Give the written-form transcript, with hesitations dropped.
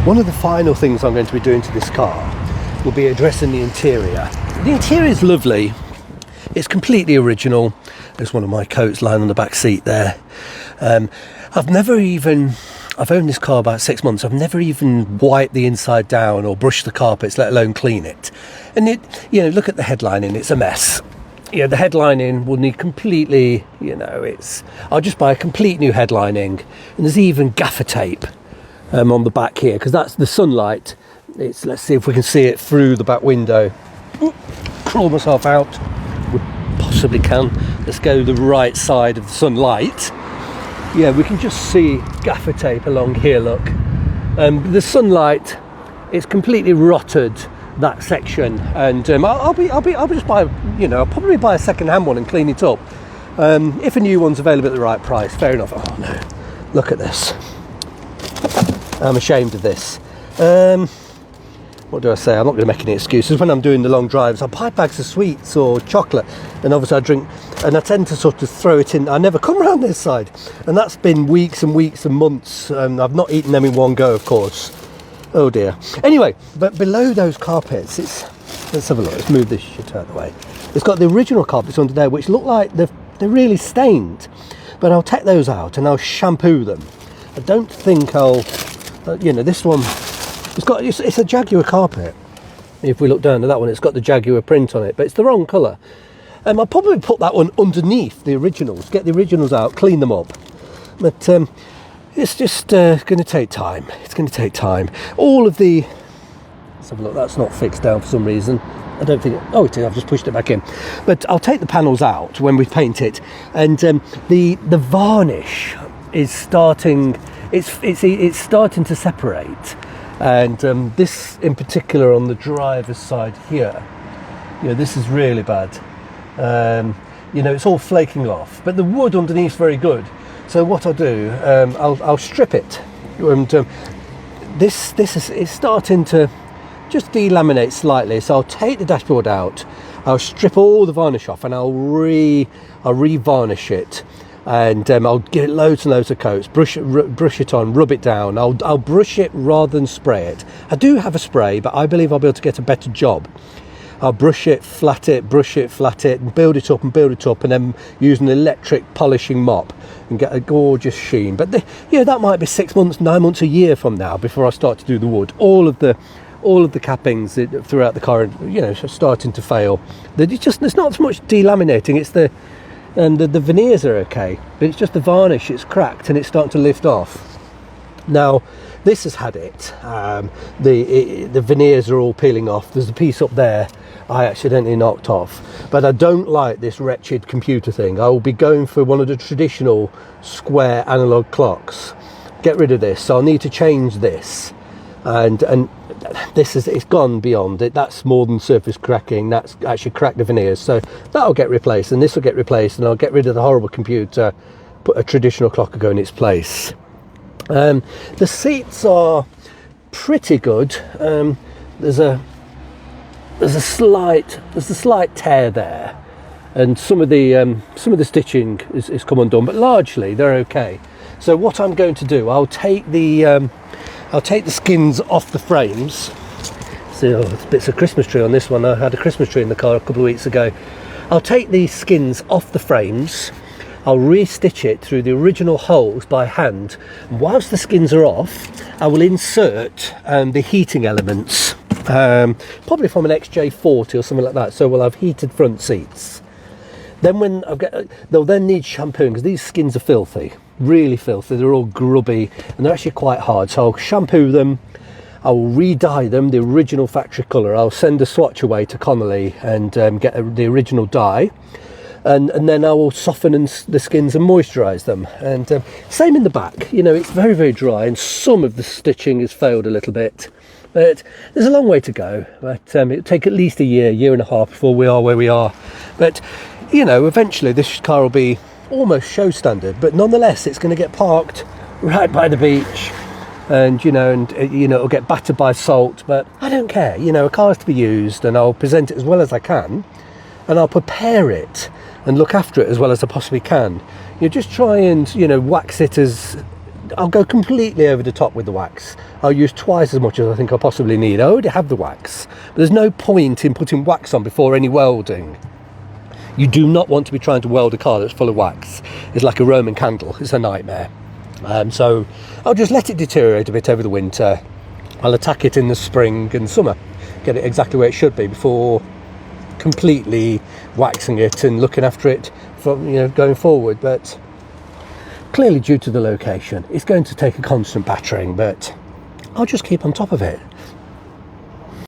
One of the final things I'm going to be doing to this car will be addressing the interior. The interior is lovely. It's completely original. There's one of my coats lying on the back seat there. I've owned this car about 6 months. I've never even wiped the inside down or brushed the carpets, let alone clean it. And look at the headlining, it's a mess. The headlining will need completely, I'll just buy a complete new headlining. And there's even gaffer tape on the back here, because that's the sunlight. Let's see if we can see it through the back window. Crawl myself out. We possibly can. Let's go the right side of the sunlight. Yeah, we can just see gaffer tape along here, look. The sunlight, it's completely rotted that section, and I'll just buy, I'll probably buy a second-hand one and clean it up. If a new one's available at the right price, fair enough. Oh no, look at this. I'm ashamed of this. What do I say? I'm not going to make any excuses. When I'm doing the long drives, I buy bags of sweets or chocolate, and obviously I drink, and I tend to sort of throw it in. I never come around this side, and that's been weeks and weeks and months. I've not eaten them in one go, of course. Oh dear. Anyway, but below those carpets, let's have a look. Let's move this shit out of the way. It's got the original carpets under there, which look like they're really stained, but I'll take those out and I'll shampoo them. I don't think I'll, this one. It's a Jaguar carpet. If we look down at that one, it's got the Jaguar print on it, but it's the wrong colour. I'll probably put that one underneath the originals, get the originals out, clean them up. But it's just going to take time. It's going to take time. All of the... Let's have a look. That's not fixed down for some reason. I don't think... Oh, it is. I've just pushed it back in. But I'll take the panels out when we paint it. And the varnish is starting... It's starting to separate. And this in particular on the driver's side here, this is really bad. It's all flaking off, but the wood underneath is very good. So what I'll do, I'll strip it, and this is starting to just delaminate slightly. So I'll take the dashboard out, I'll strip all the varnish off, and I'll re-varnish it. And I'll give it loads and loads of coats, brush it on, rub it down. I'll brush it rather than spray it. I do have a spray, but I believe I'll be able to get a better job. I'll brush it, flat it, and build it up, and then use an electric polishing mop and get a gorgeous sheen. But that might be 6 months, 9 months, a year from now before I start to do the wood. All of the cappings throughout the car, starting to fail. There's not so much delaminating. It's the veneers are okay, but it's just the varnish, it's cracked and it's starting to lift off. Now this has had it. The veneers are all peeling off. There's a piece up there I accidentally knocked off, but I don't like this wretched computer thing. I will be going for one of the traditional square analog clocks. Get rid of this. So I'll need to change this, and it's gone beyond it. That's more than surface cracking. That's actually cracked the veneers. So that'll get replaced, and this will get replaced, and I'll get rid of the horrible computer, put a traditional clock go in its place. The seats are pretty good. There's a slight tear there, and some of the stitching is come undone, but largely they're okay. So what I'm going to do, I'll take the skins off the frames. See, there's bits of Christmas tree on this one. I had a Christmas tree in the car a couple of weeks ago. I'll take these skins off the frames. I'll re-stitch it through the original holes by hand. And whilst the skins are off, I will insert the heating elements, probably from an XJ40 or something like that. So we'll have heated front seats. Then they'll then need shampooing, because these skins are filthy, really filthy. They're all grubby and they're actually quite hard. So I'll shampoo them. I'll re-dye them the original factory colour. I'll send a swatch away to Connolly and get the original dye. And then I will soften the skins and moisturise them. And same in the back. It's very, very dry, and some of the stitching has failed a little bit. But there's a long way to go. But it'll take at least a year and a half before we are where we are. But, eventually this car will be almost show standard. But nonetheless, it's going to get parked right by the beach. And, it'll get battered by salt. But I don't care. A car has to be used, and I'll present it as well as I can. And I'll prepare it and look after it as well as I possibly can. Just try and, wax it as... I'll go completely over the top with the wax. I'll use twice as much as I think I possibly need. I already have the wax, but there's no point in putting wax on before any welding. You do not want to be trying to weld a car that's full of wax. It's like a Roman candle. It's a nightmare. So I'll just let it deteriorate a bit over the winter. I'll attack it in the spring and summer, get it exactly where it should be before completely waxing it and looking after it from, going forward. But clearly, due to the location, it's going to take a constant battering, but I'll just keep on top of it.